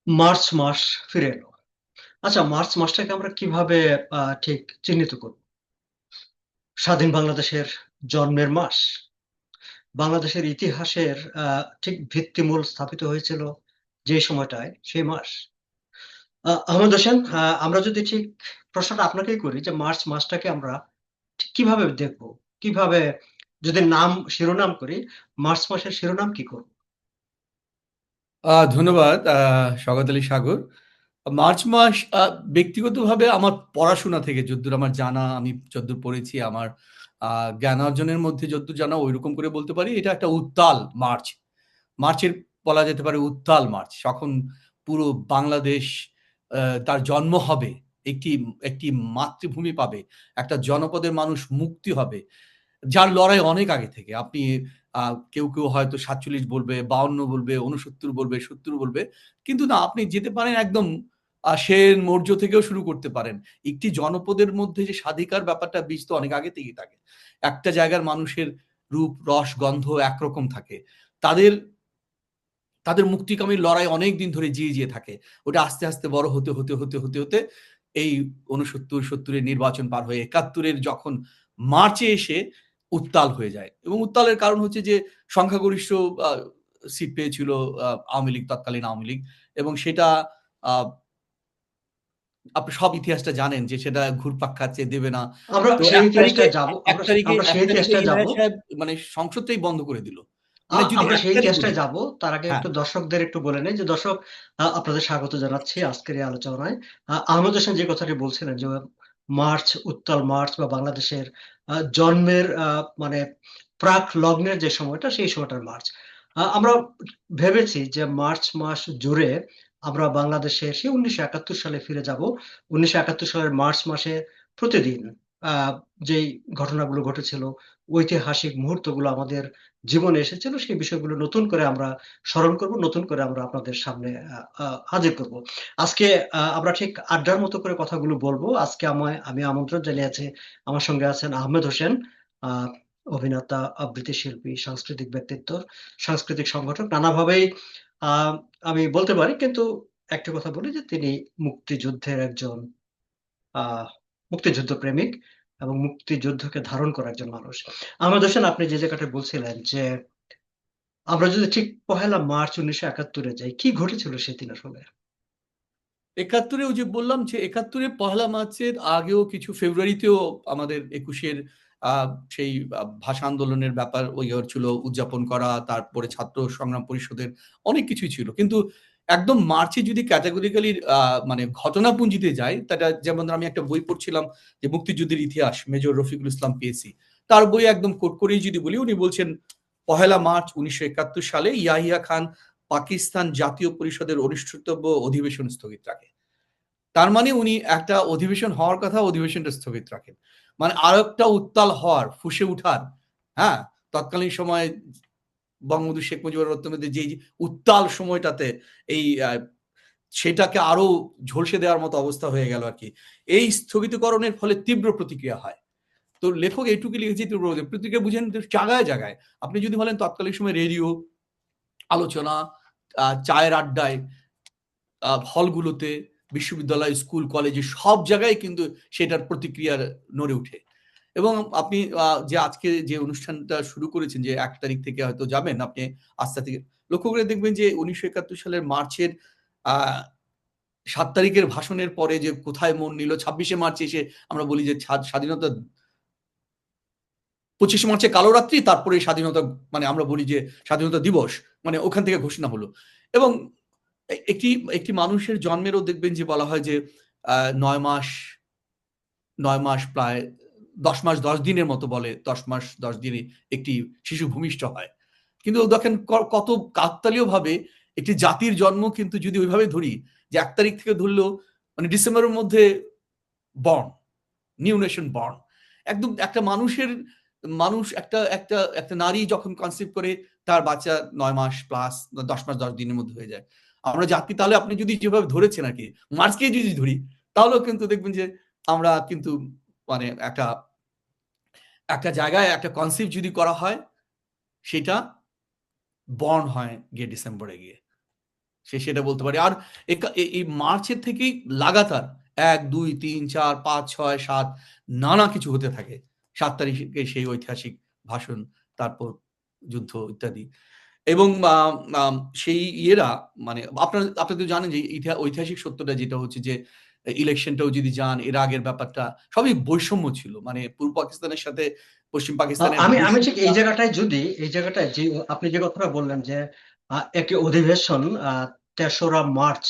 March মাস ফিরে এলো। আচ্ছা, মার্চ মাসটাকে আমরা কিভাবে ঠিক চিহ্নিত করব? স্বাধীন বাংলাদেশের জন্মের মাস। বাংলাদেশের ইতিহাসের ঠিক ভিত্তিমূল স্থাপিত হয়েছিল যে সময়টায়, সেই মাস। আহমেদ হোসেন, আমরা যদি ঠিক প্রশ্নটা আপনাকেই করি যে মার্চ মাসটাকে আমরা ঠিক কিভাবে দেখব? কিভাবে যদি শিরোনাম করি, মার্চ মাসের শিরোনাম কি করব? ধন্যবাদ স্বাগত আলী সাগর। মার্চ মাস ব্যক্তিগতভাবে আমার পড়াশোনা থেকে যদ্দূর আমার জানা, আমি যদ্দূর পড়েছি, আমার জ্ঞান অর্জনের মধ্যে যদ্দূর জানা ঐরকম করে বলতে পারি এটা একটা উত্তাল মার্চ। মার্চের বলা যেতে পারে উত্তাল মার্চ। যখন পুরো বাংলাদেশ তার জন্ম হবে, একটি একটি মাতৃভূমি পাবে, একটা জনপদের মানুষ মুক্তি হবে। যার লড়াই অনেক আগে থেকে। আপনি কেউ হয়তো ৪৭ বলবে, ৫২ বলবে, ৬৯ বলবে, ৭০ বলবে। কিন্তু না, আপনি যেতে পারেন একদম সেন, মৌর্য থেকেও শুরু করতে পারেন। একটি জনপদের মধ্যে যে স্বাধিকার ব্যাপারটা বীজ তো অনেক আগে থেকেই থাকে। একটা জায়গার মানুষের রূপ, রস, গন্ধ একরকম থাকে। তাদের তাদের মুক্তিকামীর লড়াই অনেকদিন ধরে জিয়ে থাকে। ওটা আস্তে বড় হতে এই ৬৯-৭০ এর নির্বাচন পার হয়ে ৭১ এর যখন মার্চে এসে উত্তাল হয়ে যায়। এবং উত্তালের কারণ হচ্ছে যে সংখ্যাগরিষ্ঠ আ সিট পেয়েছিল আওয়ামী লীগ, তৎকালীন আওয়ামী লীগ। এবং সেটা আ আপনি সব ইতিহাসটা জানেন যে সেটা ঘুরপাক খাচ্ছে, দেবে না। আমরা তো সেই ১ তারিখে ইতিহাসটায় যাব। ১ আমরা তারিখে আমরা ১ সেই তারিখে ইতিহাসটায় যাব। ইনায়েত সাহেব মানে সংসদটাই বন্ধ করে দিল। মানে যদি আমরা ১ সেই তারিখ বলি। ইতিহাসটায় যাব। তার আগে হ্যাঁ। একটু দর্শকদের একটু বলে নেই যে, দর্শক, আপনাদের স্বাগত জানাচ্ছি আজকের এই আলোচনায়। আহমেদ হোসেন যে কথাটি বলছিলেন যে, মার্চ, উত্তাল মার্চ বা বাংলাদেশের জন্মের মানে প্রাক লগ্নের যে সময়টা, সেই সময়টার মার্চ। আমরা ভেবেছি যে মার্চ মাস জুড়ে আমরা বাংলাদেশের সেই ১৯৭১ সালে ফিরে যাব। ১৯৭১ সালের মার্চ মাসে প্রতিদিন আ যেই ঘটনাগুলো ঘটেছিল, ঐতিহাসিক মুহূর্তগুলো আমাদের জীবনে এসেছিল, সেই বিষয়গুলো নতুন করে আমরা স্মরণ করব, নতুন করে আমরা আপনাদের সামনে আ আ হাজির করব। আজকে আমরা ঠিক আড্ডার মতো করে কথাগুলো বলব। আজকে আমি আমন্ত্রণ জানিয়েছি, আমার সঙ্গে আছেন আহমেদ হোসেন, আ অভিনেতা, আবৃত্তি শিল্পী, সাংস্কৃতিক ব্যক্তিত্ব, সাংস্কৃতিক সংগঠক নানাভাবেই আ আমি বলতে পারি। কিন্তু একটা কথা বলি যে তিনি মুক্তিযুদ্ধের একজন আ মুক্তিযুদ্ধ প্রেমিক এবং মুক্তিযুদ্ধকে ধারণ করা একজন মানুষ। আহমেদ হোসেন, আপনি যে জায়গাটায় বলছিলেন যে, আমরা যদি ঠিক ১লা মার্চ ১৯৭১ এ যাই, কি ঘটেছিল সেদিন আসলে? ৭১ এ ওই যে বললাম যে ৭১ এ পহেলা মার্চের আগেও কিছু ফেব্রুয়ারিতেও আমাদের ২১ এর আ সেই ভাষা আন্দোলনের ব্যাপার ছিল উদযাপন করা। তারপরে ছাত্র সংগ্রাম পরিষদের অনেক কিছুই ছিল। কিন্তু একদম মার্চে যদি ক্যাটেগরিক্যালি মানে ঘটনাপুঞ্জিতে যাই, যেমন আমি একটা বই পড়ছিলাম যে মুক্তিযুদ্ধের ইতিহাস, মেজর রফিকুল ইসলাম পিএসি। তার বই একদম কোট করেই যদি বলি, উনি বলছেন পহেলা মার্চ ১৯৭১ সালে ইয়াহিয়া খান পাকিস্তান জাতীয় পরিষদের অনুষ্ঠিতব্য অধিবেশন স্থগিত রাখে। তার মানে উনি একটা অধিবেশন হওয়ার কথা, অধিবেশনটা স্থগিত রাখেন। মানে আরেকটা উত্তাল হওয়ার, ফুঁসে উঠার, হ্যাঁ? তৎকালীন সময়ে বঙ্গবন্ধু শেখ মুজিবুর রহমানের যেই উত্তাল সময়টাতে এই সেটাকে আরো ঝলসে দেওয়ার মতো অবস্থা হয়ে গেল আরকি। এই স্থগিতকরণের ফলে তীব্র প্রতিক্রিয়া হয়। তো লেখক এইটুকু লিখেছে, তীব্র প্রতিক্রিয়া বুঝেন জায়গায়। আপনি যদি বলেন তৎকালীন সময় রেডিও, আলোচনা, চায়ের আড্ডায়, হলগুলোতে, বিশ্ববিদ্যালয়, স্কুল, কলেজে সব জায়গায় কিন্তু সেটার প্রতিক্রিয়া নড়ে উঠে। এবং আপনি যে আজকে যে অনুষ্ঠানটা শুরু করেছেন যে ১ তারিখ থেকে হয়তো যাবেন আপনি আস্থা থেকে। লক্ষ্য করে দেখবেন যে ১৯৭১ সালের মার্চের আ ৭ তারিখের ভাষণের পরে যে কোথায় মন নিল, ২৬শে মার্চ এসে আমরা বলি যে স্বাধীনতা, ২৫শে মার্চে কালো রাত্রি, তারপরে স্বাধীনতা, মানে আমরা বলি যে স্বাধীনতা দিবস। মানে ওখান থেকে ঘোষণা হলো। এবং একটি একটি মানুষের জন্মেরও দেখবেন যে বলা হয় যে আ ৯ মাস ৯ মাস প্রায় ১০ মাস ১০ দিনের মতো বলে। ১০ মাস ১০ দিনে একটি শিশু ভূমিষ্ঠ হয়। কিন্তু দেখেন কত কাকতালীয়ভাবে একটি জাতির জন্ম, কিন্তু যদি ওইভাবে ধরি যে ১ তারিখ থেকে ধরলেও মানে ডিসেম্বরের মধ্যে বর্ন, নিউ নেশন বর্ন। একদম একটা মানুষ একটা একটা একটা নারী যখন কনসিভ করে তার বাচ্চা ৯ মাস প্লাস ১০ মাস ১০ দিনের মধ্যে হয়ে যায়। আমরা জাতি, তাহলে আপনি যদি যেভাবে ধরেছেন আরকি, মার্চকে যদি ধরি, তাহলেও কিন্তু দেখবেন যে আমরা কিন্তু মানে একটা একটা জায়গায় একটা কনসিভ যদি করা হয়, সেটা বর্ন হয় গিয়ে ডিসেম্বরে গিয়ে। সেটা বলতে পারে। আর এই মার্চের থেকেই লাগাতার ১, ২, ৩, ৪, ৫, ৬, ৭ নানা কিছু হতে থাকে। ৭ তারিখে সেই ঐতিহাসিক ভাষণ, তারপর যুদ্ধ ইত্যাদি। এবং সেই ইয়েরা মানে আপনি তো জানেন যে ঐতিহাসিক সত্যটা যেটা হচ্ছে যে ইলেকশনটাও যদি যান, এর আগের ব্যাপারটা সবই বৈষম্য ছিল। মানে পূর্ব পাকিস্তানের সাথে পশ্চিম পাকিস্তানের আমি ঠিক বৈষম্যটা। এই জায়গাটায় যে আপনি যে কথাটা বললেন যে একটি অধিবেশন ৩রা মার্চ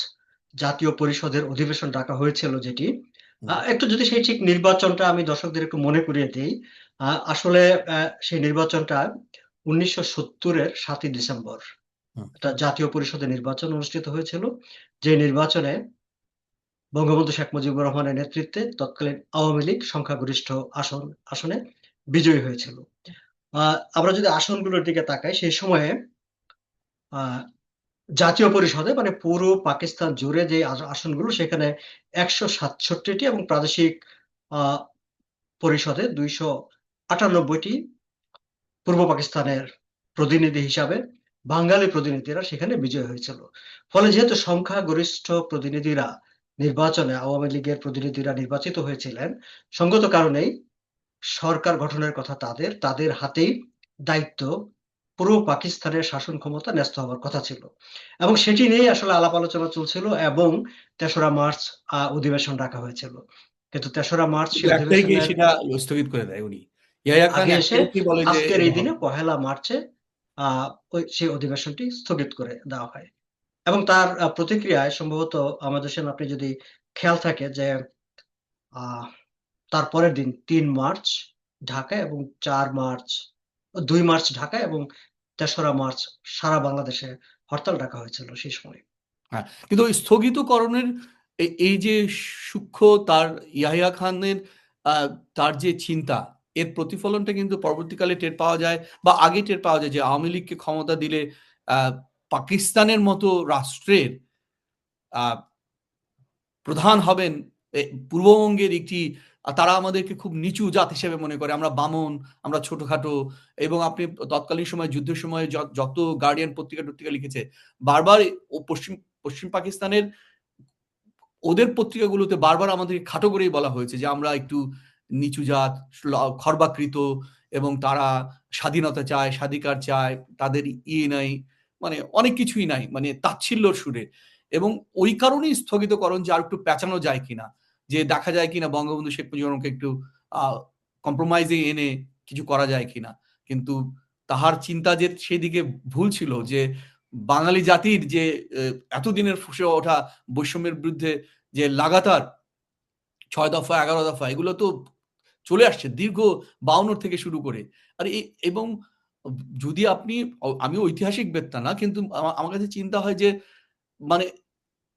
জাতীয় পরিষদের অধিবেশন ডাকা হয়েছিল যেটি হুম, একটু যদি সেই ঠিক নির্বাচনটা আমি দর্শকদের একটু মনে করিয়ে দিই। আসলে সেই নির্বাচনটা ১৯৭০-এর ৭ই ডিসেম্বর হুম, একটা জাতীয় পরিষদের নির্বাচন অনুষ্ঠিত হয়েছিল। যে নির্বাচনে বঙ্গবন্ধু শেখ মুজিবুর রহমানের নেতৃত্বে তৎকালীন আওয়ামী লীগ সংখ্যাগরিষ্ঠ আসনে বিজয়ী হয়েছিল। আমরা যদি আসনগুলোর দিকে তাকাই সেই সময়ে আ জাতীয় পরিষদে মানে পুরো পাকিস্তান জুড়ে যে আসনগুলো সেখানে ১৬৭ টি এবং প্রাদেশিক আ পরিষদে ২৯৮ টি পূর্ব পাকিস্তানের প্রতিনিধি হিসাবে বাঙালি প্রতিনিধিরা সেখানে বিজয়ী হয়েছিল। ফলে যেহেতু সংখ্যাগরিষ্ঠ প্রতিনিধিরা নির্বাচনে আওয়ামী লীগের প্রতিনিধিরা নির্বাচিত হয়েছিলেন, সঙ্গত কারণেই সরকার গঠনের কথা তাদের হাতেই দায়িত্ব পুরো পাকিস্তানের শাসন ক্ষমতা ন্যস্ত হওয়ার কথা ছিল। এবং সেটি নিয়েই আসলে আলাপ আলোচনা চলছিল এবং ৩রা মার্চ অধিবেশন ডাকা হয়েছিল। কিন্তু ৩রা মার্চ কিন্তু সেই ১ তারিখে অধিবেশনের সেটা স্থগিত করে দেয় উনি। ইয়াহিয়া খান আগে ১ এসে তারিখেই বলে যে আজকের এটা এই দিনে হবে না। ১লা মার্চে আ সেই অধিবেশনটি স্থগিত করে দেওয়া হয়। এবং তার প্রতিক্রিয়ায় সম্ভবত আমাদের দেশে আপনি যদি খেয়াল থাকে যে আ তার পরের দিন ৩ মার্চ ঢাকায় এবং ৪ মার্চ ২ মার্চ ঢাকায় এবং ৩রা মার্চ সারা বাংলাদেশে হরতাল ডাকা হয়েছিল সেই সময়। হ্যাঁ, কিন্তু ওই স্থগিতকরণের এই যে সূক্ষ্ম তার ইয়াহিয়া খানের আ তার যে চিন্তা, এর প্রতিফলনটা কিন্তু পরবর্তীকালে টের পাওয়া যায় বা আগে টের পাওয়া যায় যে আওয়ামী লীগকে ক্ষমতা দিলে আ পাকিস্তানের মতো রাষ্ট্রের আ প্রধান হবেন পূর্ববঙ্গের একটি তারা আমাদেরকে খুব নিচু জাত হিসেবে মনে করে। আমরা বামন, আমরা ছোটখাটো এবং আপনি তৎকালীন সময়ে যুদ্ধের সময় যত গার্ডিয়ান পত্রিকা-টত্রিকা লিখেছে, বারবার ও পশ্চিম পাকিস্তানের ওদের পত্রিকাগুলোতে বারবার আমাদেরকে খাটো করেই বলা হয়েছে যে আমরা একটু নিচু জাত, খর্বাকৃত এবং তারা স্বাধীনতা চায়, স্বাধিকার চায়, তাদের নাই, মানে অনেক কিছুই নাই। মানে তাচ্ছিল্যর সুরে। এবং ওই কারণেই স্থগিতকরণ যে আরেকটু পেঁচানো যায় কিনা। যে দেখা যায় কিনা বঙ্গবন্ধু শেখ মুজিবুর রহমানকে একটু আ কম্প্রোমাইজ এ এনে কিছু করা যায় কিনা। কিন্তু তাহার চিন্তা যে সেদিকে ভুল ছিল যে বাঙালি জাতির যে এতদিনের ফুঁসে ওঠা বৈষম্যের বিরুদ্ধে যে লাগাতার ৬ দফা, ১১ দফা এগুলো তো চলে আসছে দীর্ঘ ৫২ থেকে শুরু করে। আর এবং যদি আপনি আমি ঐতিহাসিক বেত্তা না কিন্তু আমার কাছে চিন্তা হয় যে মানে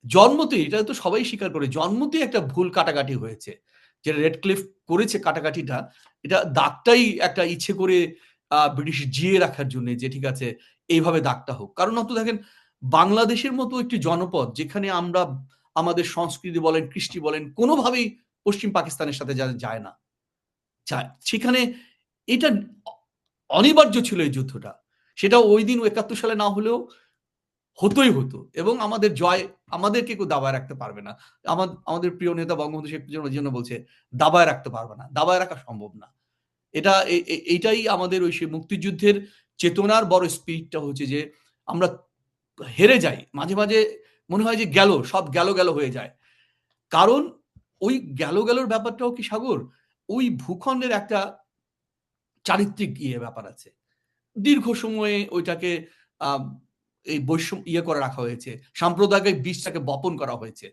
জন্মতেই এটা তো সবাই স্বীকার করে। জন্মতেই একটা ভুল কাটাকাটি হয়েছে। যে রেডক্লিফ করেছে কাটাকাটিটা, এটা দাগটাই একটা ইচ্ছে করে ব্রিটিশ জিইয়ে রাখার জন্যে যে ঠিক আছে এইভাবে দাগটা হোক। কারণ অত দেখেন বাংলাদেশের মতো একটি জনপদ যেখানে আমরা আমাদের সংস্কৃতি বলেন, কৃষ্টি বলেন কোনোভাবেই পশ্চিম পাকিস্তানের সাথে যায় না। সেখানে এটা অ অনিবার্য ছিল এই যুদ্ধটা। সেটা ঐদিন ৭১ সালে না হলেও হতই হতো এবং আমাদের জয় আমাদেরকে কেউ দাবায় রাখতে পারবে না। আমাদের প্রিয় নেতা বঙ্গবন্ধু শেখ মুজিবুর ওইজন্য বলছে, "দাবায় রাখতে পারবে না। দাবায় রাখা সম্ভব না।" এটা এইটাই আমাদের ওই সেই মুক্তিযুদ্ধের চেতনার বড় স্পিরিটটা হচ্ছে যে আমরা হেরে যাই। মাঝে মনে হয় যে গেল, সব গেল হয়ে যায়। কারণ ওই গেল ব্যাপারটাও কি সাগর, ওই ভূখণ্ডের একটা চারিত্রিক ব্যাপার আছে। দীর্ঘ সময়ে ওইটাকে আ এই করে রাখা হয়েছে। সাম্প্রদায়িক বীজটাকে বপন করা হয়েছে।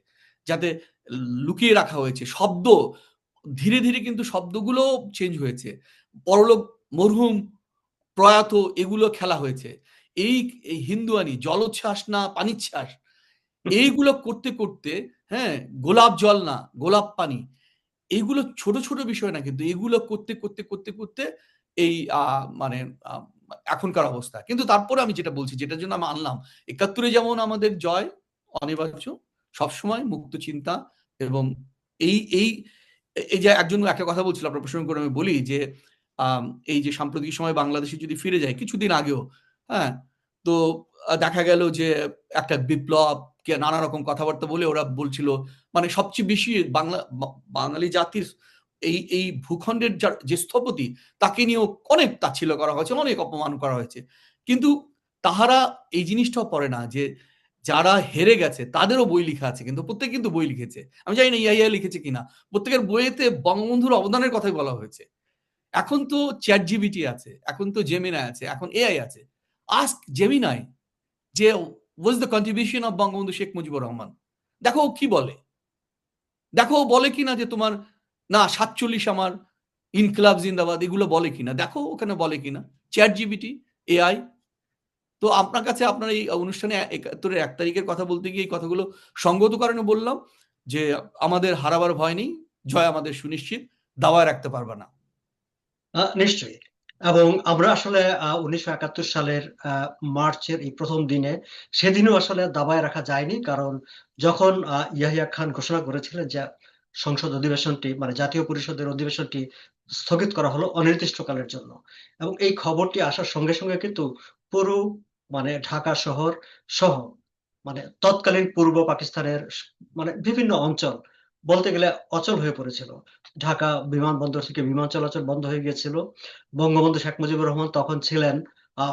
যাতে লুকিয়ে রাখা হয়েছে। শব্দ ধীরে কিন্তু শব্দগুলোও চেঞ্জ হয়েছে। পরলোক, মরহুম, প্রয়াত এগুলো খেলা হয়েছে। এই এই হিন্দুয়ানি জলোচ্ছ্বাস না পানিচ্ছ্বাস এইগুলো করতে, হ্যাঁ? গোলাপ জল না, গোলাপ পানি। এগুলো ছোট বিষয় না কিন্তু এগুলো করতে এই মানে আ এখনকার অবস্থা। কিন্তু তারপরে আমি যেটা বলছি, যেটার জন্য আমি আনলাম, ৭১ এ যেমন আমাদের জয় অনিবার্য, সবসময় মুক্ত চিন্তা এবং এই এই যে একজন একটা কথা বলছিল আপনার প্রসঙ্গ করে আমি বলি যে, আম এই যে সাম্প্রতিক সময়ে বাংলাদেশে যদি ফিরে যাই কিছুদিন আগেও, হ্যাঁ? তো দেখা গেল যে একটা বিপ্লব কে নানা রকম কথাবার্তা বলে ওরা বলছিল মানে সবচেয়ে বেশি বাঙালি জাতির এই ভূখণ্ডের যে স্থপতি তাকে নিয়েও অনেক তাচ্ছিল্য করা হয়েছে, অনেক অপমান করা হয়েছে। কিন্তু তাহারা এই জিনিসটাও পড়ে না যে যারা হেরে গেছে তাদেরও বই লিখা আছে, কিন্তু প্রত্যেকে কিন্তু বই লিখেছে। আমি জানি না ইয়া লিখেছে কিনা, প্রত্যেকের বইয়েতে বঙ্গবন্ধুর অবদানের কথাই বলা হয়েছে। এখন তো চ্যাট জিবিটি আছে, এখন তো জেমিনাই আছে, এখন এআই আছে। আস্ক জেমিনাই যে was the contribution of Bangabandhu Sheikh Mujibur Rahman, দেখো ও কি বলে, দেখো ও বলে কিনা যে তোমার না 47 আমার ইনকলাব জিন্দাবাদ এগুলো বলে কিনা, দেখো ওখানে বলে কিনা চ্যাট জিবিটি এআই। তো আপনার কাছে আপনার এই অনুষ্ঠানে ৭১-এর ১ তারিখের কথা বলতে গিয়ে এই কথাগুলো সঙ্গত কারণে বললাম যে আমাদের হারাবার ভয় নেই, জয় আমাদের সুনিশ্চিত, দাওয়ায় রাখতে পারবে না। নিশ্চয়ই। এবং আমরা আসলে ১৯৭১ সালের মার্চের এই প্রথম দিনে সেদিনও আসলে দাবায় রাখা যায়নি। কারণ যখন ইয়াহিয়া খান ঘোষণা করেছিলেন যে সংসদ অধিবেশনটি মানে জাতীয় পরিষদের অধিবেশনটি স্থগিত করা হলো অনির্দিষ্টকালের জন্য। এবং এই খবরটি আসার সঙ্গে, সঙ্গে কিন্তু পুরো মানে ঢাকা শহর সহ মানে তৎকালীন পূর্ব পাকিস্তানের মানে বিভিন্ন অঞ্চল বলতে গেলে অচল হয়ে পড়েছিল। ঢাকা বিমানবন্দর থেকে বিমান চলাচল বন্ধ হয়ে গিয়েছিল। বঙ্গবন্ধু শেখ মুজিবুর রহমান তখন ছিলেন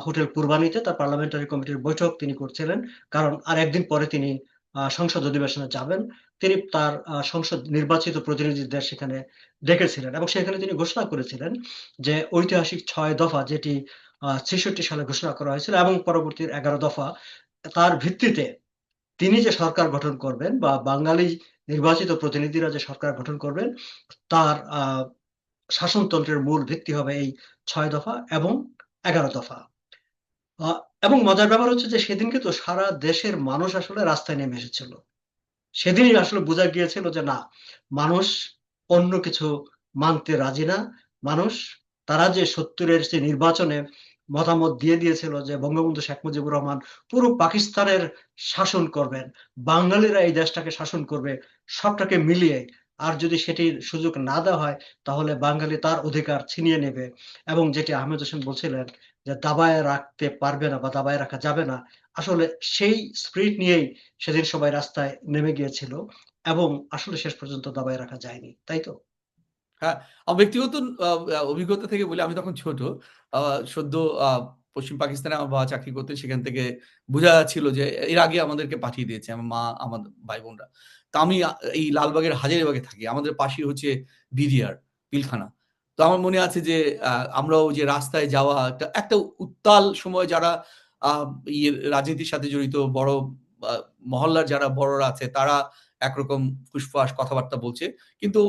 হোটেল পূর্বানীতে, তার পার্লামেন্টারি কমিটির বৈঠক তিনি করছিলেন। কারণ আর একদিন পরে তিনি সংসদ অধিবেশনে যাবেন। তিনি তার সংসদ নির্বাচিত প্রতিনিধিদের সেখানে ডেকেছিলেন এবং সেখানে তিনি ঘোষণা করেছিলেন যে ঐতিহাসিক ৬ দফা যেটি ৬৬ সালে ঘোষণা করা হয়েছিল এবং পরবর্তী ১১ দফা তার ভিত্তিতে তিনি যে সরকার গঠন করবেন বা বাঙালি নির্বাচিত প্রতিনিধিরা যে সরকার গঠন করবেন তার শাসনতন্ত্রের মূল ভিত্তি হবে এই ৬ দফা এবং ১১ দফা। আ এবং মজার ব্যাপার হচ্ছে যে সেদিনকে তো সারা দেশের মানুষ আসলে রাস্তায় নেমে এসেছিল। সেদিনই আসলে বোঝা গিয়েছিল যে না, মানুষ অন্য কিছু মানতে রাজি না। মানুষ তারা যে ৭০ এর যে নির্বাচনে মতামত দিয়ে দিয়েছিল যে বঙ্গবন্ধু শেখ মুজিবুর রহমান পুরো পাকিস্তানের শাসন করবেন। বাঙালিরা এই দেশটাকে শাসন করবে সবটাকে মিলিয়ে। আর যদি সেটির সুযোগ না দেওয়া হয় তাহলে বাঙালি তার অধিকার ছিনিয়ে নেবে। এবং যেটি আহমেদ হোসেন বলছিলেন যে দাবায় রাখতে পারবে না বা দাবায় রাখা যাবে না। আসলে সেই স্পিরিট নিয়েই সেদিন সবাই রাস্তায় নেমে গিয়েছিল এবং আসলে শেষ পর্যন্ত দাবায় রাখা যায়নি। তাই তো? হ্যাঁ, আমার ব্যক্তিগত অভিজ্ঞতা থেকে বলি, আমি তখন ছোট। আ সদ্য আ পশ্চিম পাকিস্তানে আমার বাবা চাকরি করতেন। সেখান থেকে বোঝা যাচ্ছিল যে এর আগে আমাদেরকে পাঠিয়ে দিয়েছে। আমার মা, আমার ভাই-বোনরা। তো আমি এই লালবাগের হাজারীবাগে থাকি। আমাদের পাশেই হচ্ছে বিডিআর, পিলখানা। তো আমার মনে আছে যে আ আমরাও যে রাস্তায় যাওয়া একটা একটা উত্তাল সময় যারা আ রাজনীতির সাথে জড়িত বড় আ মহল্লার যারা বড়রা আছে তারা একরকম ফুসফাস কথাবার্তা বলছে। কিন্তু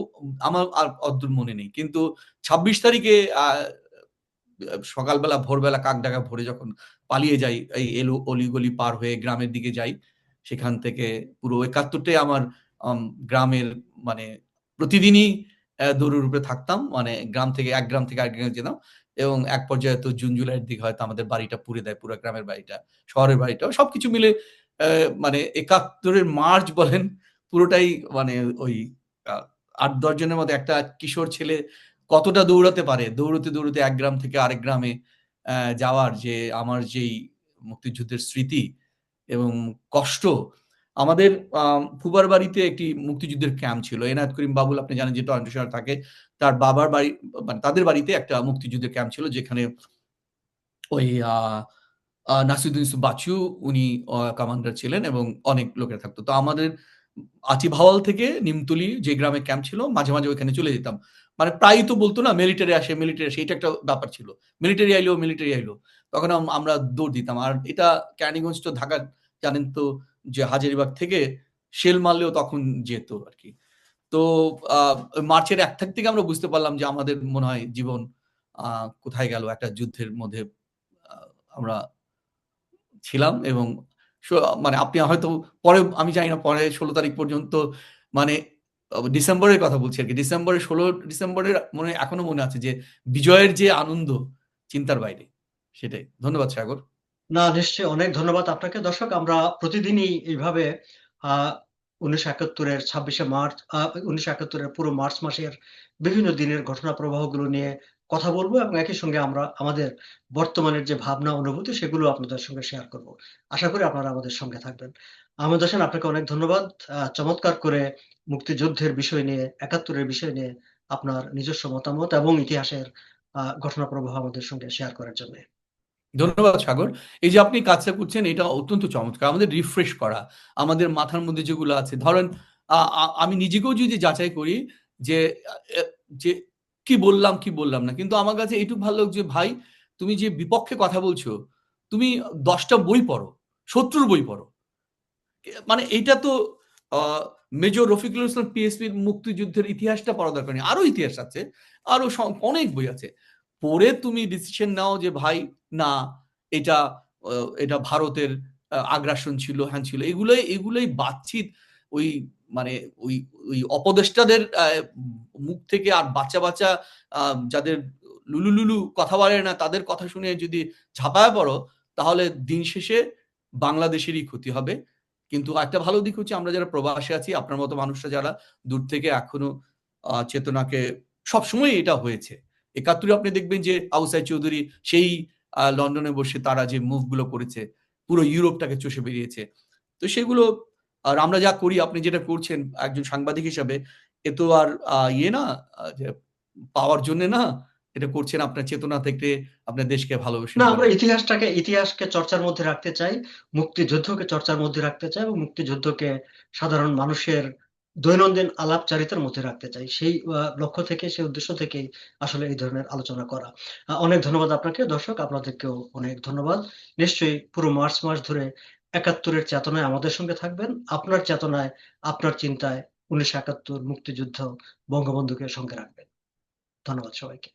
আমার আর অদ্দূর মনে নেই। কিন্তু ২৬ তারিখে সকালবেলা ভোরবেলা কাকডাকা ভোরে যখন পালিয়ে যাই, এই অলি-গলি পার হয়ে গ্রামের দিকে যাই, সেখান থেকে পুরো ৭১ টাই আমার আম গ্রামের মানে প্রতিদিনই দৌড়ের উপরে থাকতাম। মানে এক গ্রাম থেকে আরেক গ্রামে যেতাম এবং এক পর্যায়ে তো জুন-জুলাইয়ের দিকে হয়তো আমাদের বাড়িটা পুড়ে দেয়, পুরা গ্রামের বাড়িটা, শহরের বাড়িটাও। সবকিছু মিলে মানে ৭১ এর মার্চ বলেন পুরোটাই মানে ওই আ ৮-১০ জনের মধ্যে একটা কিশোর ছেলে কতটা দৌড়াতে পারে। দৌড়তে, দৌড়তে এক গ্রাম থেকে আরেক গ্রামে যাওয়ার যে আমার যেই মুক্তিযুদ্ধের স্মৃতি এবং কষ্ট। আমাদের ফুবার বাড়িতে একটি মুক্তিযুদ্ধের ক্যাম্প ছিল। এনায়েত করিম বাবুল আপনি জানেন যে টরন্টো শহরে থাকে। তার বাবার বাড়ি মানে তাদের বাড়িতে একটা মুক্তিযুদ্ধের ক্যাম্প ছিল যেখানে ওই আ আ নাসিরুদ্দিন ইউসুফ বাচ্চু উনি কমান্ডার ছিলেন এবং অনেক লোকেরা থাকতো। তো আমাদের আচিভাওয়াল থেকে নিমতলী যে গ্রামে ক্যাম্প ছিল মাঝে, মাঝে ওইখানে চলে যেতাম। মানে প্রায়ই তো বলত না মিলিটারি আসে, মিলিটারি আসে। এটা একটা ব্যাপার ছিল। মিলিটারি আইলো, মিলিটারি আইলো। তখন আমরা দৌড় দিতাম। আর এটা কেরানীগঞ্জ তো ঢাকা জানেন তো যে হাজারীবাগ থেকে শেল মারলেও তখন যেত আরকি। তো আ মার্চের ১ তারিখ থেকে আমরা বুঝতে পারলাম যে আমাদের মনে হয় জীবন আ কোথায় গেল একটা যুদ্ধের মধ্যে আ আমরা ছিলাম এবং স মানে আপনি হয়তো পরে আমি জানি না পরে ১৬ তারিখ পর্যন্ত মানে ডিসেম্বরের কথা বলছি আরকি। ১৬ ডিসেম্বরের এখনো মনে আছে যে বিজয়ের যে আনন্দ চিন্তার বাইরে। সেটাই। ধন্যবাদ সাগর। না, নিশ্চয়ই অনেক ধন্যবাদ আপনাকে। দর্শক আমরা প্রতিদিনই এইভাবে আ ১৯৭১ এর ২৬শে মার্চ ১৯৭১ এর পুরো মার্চ মাসের বিভিন্ন দিনের ঘটনা প্রবাহগুলো নিয়ে কথা বলবো এবং একই সঙ্গে আমরা আমাদের বর্তমানের যে ভাবনা অনুভূতি সেগুলো আপনাদের সঙ্গে শেয়ার করব। আশা করি আপনারা আমাদের সঙ্গে থাকবেন। আহমেদ হোসেন, আপনাকে অনেক ধন্যবাদ। চমৎকার করে মুক্তিযুদ্ধের বিষয় নিয়ে, ৭১ এর বিষয় নিয়ে আপনার নিজস্ব মতামত এবং ইতিহাসের ঘটনা প্রবাহ আমাদের সঙ্গে শেয়ার করার জন্য। ধন্যবাদ সাগর। এই যে আপনি কাজটা করছেন এটা অত্যন্ত চমৎকার। আমাদের রিফ্রেশ করা, আমাদের মাথার মধ্যে যেগুলো আছে ধরেন আমি নিজেকেও যদি যাচাই করি যে এ যে কি বললাম, কি বললাম না। কিন্তু আমার কাছে এইটুকু ভালো লাগছে ভাই তুমি যে বিপক্ষে কথা বলছো, তুমি ১০ টা বই পড়ো, শত্রুর বই পড়ো। মানে এইটা তো আ মেজর রফিকুল ইসলাম পিএসপির মুক্তিযুদ্ধের ইতিহাসটা পড়া দরকার নেই। আরো ইতিহাস আছে। আরো অনেক বই আছে। পড়ে তুমি ডিসিশন নাও যে ভাই না এটা অ এটা ভারতের আগ্রাসন ছিল, হ্যান ছিল। এগুলোই বাতচিত ওই মানে ওই ওই অপদেষ্টাদের মুখ থেকে আর বাচ্চা আ যাদের লুলু কথা বলে না তাদের কথা শুনে যদি ঝাঁপায়া পড়ো তাহলে দিন শেষে বাংলাদেশেরই ক্ষতি হবে। কিন্তু একটা ভালো দিক হচ্ছে আমরা যারা প্রবাসে আছি, আপনার মতো মানুষরা যারা দূর থেকে এখনো চেতনাকে সবসময়ই এটা হয়েছে। ৭১ এ আপনি দেখবেন যে আবু সাঈদ চৌধুরী সেই লন্ডনে বসে তারা যে মুভ গুলো করেছে, পুরো ইউরোপটাকে চষে বেরিয়েছে। তো সেগুলো আর আমরা যা করি আপনি যেটা করছেন একজন সাংবাদিক হিসাবে, এ তো আর ইয়ে না যে পাওয়ার জন্যে না। এটা করছেন আপনার চেতনা থেকে আপনার দেশকে ভালোবাসেন না, আমরা বলে। ইতিহাসকে চর্চার মধ্যে রাখতে চাই, মুক্তিযুদ্ধকে চর্চার মধ্যে রাখতে চাই এবং মুক্তিযুদ্ধকে সাধারণ মানুষের দৈনন্দিন আলাপচারিতার মধ্যে রাখতে চাই। সেই লক্ষ্য থেকে, সেই উদ্দেশ্য থেকেই আসলে এই ধরনের আলোচনা করা। অনেক ধন্যবাদ আপনাকে। দর্শক, আপনাদেরকেও অনেক ধন্যবাদ। নিশ্চয়ই পুরো মার্চ মাস ধরে ৭১ এর চেতনায় আমাদের সঙ্গে থাকবেন। আপনার চেতনায়, আপনার চিন্তায় ১৯৭১ মুক্তিযুদ্ধ, বঙ্গবন্ধুকে সঙ্গে রাখবেন। ধন্যবাদ সবাইকে।